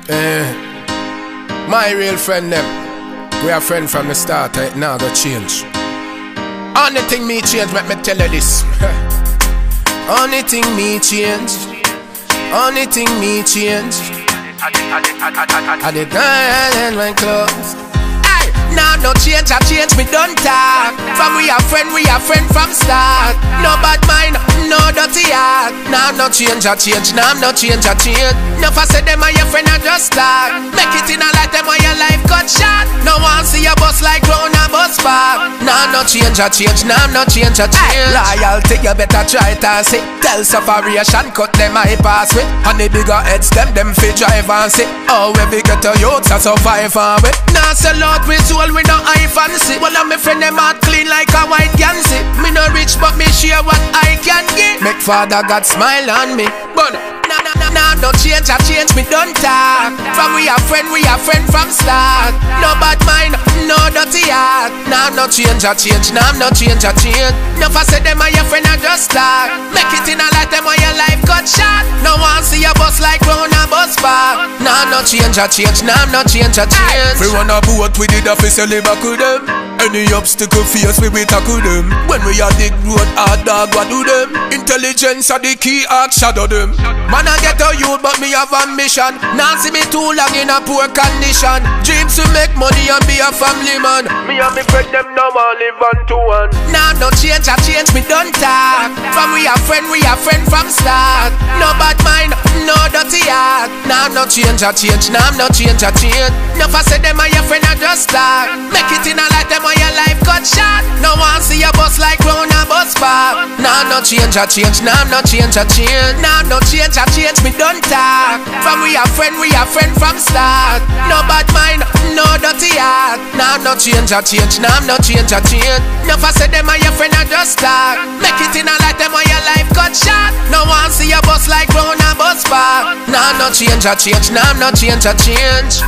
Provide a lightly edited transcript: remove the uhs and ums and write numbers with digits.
My real friend them, we are friend from the start, it now go change. Only thing me change, let me tell you this. Only thing me change, only thing me change. I did and my clothes. Now no change, I change, me don't talk. From we are friend from start. No bad mind, no dirty heart. Now no change, I change, now no change, I change. No for say them are your friend, I just start. Make it in a light, them on your life cut short. No one see your bus like round a bus park. Now no change, I change, now no change, I change. Loyalty, you better try it and see. Tell sufferation, cut them I pass with. And the bigger heads, them fit drive and see. Oh, we get a youth, I survive and we. Now sell out with soul, we no eye fancy. Well, I'm a friend, them heart clean like a white Gansy. Me no rich, but me share what I can get. Make Father God smile on me. But now no change, I change, me don't talk. From we are friend from start. No bad mind, no dirty heart. Now no change, I change, now no change, I change. No for say them are your friend, I just start. Make it in a light, them on your life cut short. No one see your bus like round a bus park. Now no change, I change, now no change, I change. We run a boat with it, officer live back with them. Any obstacle face, we tackle them. When we are dig road, hard dog, what do them? Intelligence are the key, act shadow them. Man, I get a youth, but me have ambition. Now see me too long in a poor condition. Dreams to make money and be a family man. Me and me friend them now all live one to one. Now no change, I change, me don't talk. From we are friend from start. No bad mind, no dirty heart. Now no change, I change, now no change, I change. No for say them are your friend, I just start. Make it in a light, them on your life cut short. No one see your bus like round a bus park. Now no change, I change, now no change, I change. Now no change, I change, me don't talk. From we are friend from start. No bad mind, no dirty heart. Now no change, I change, now no change, I change. No for say them are your friend, I just start. Make it in a light, them on your life cut short. No one see your bus like round a bus park. Now no change, I change, now no change, I change.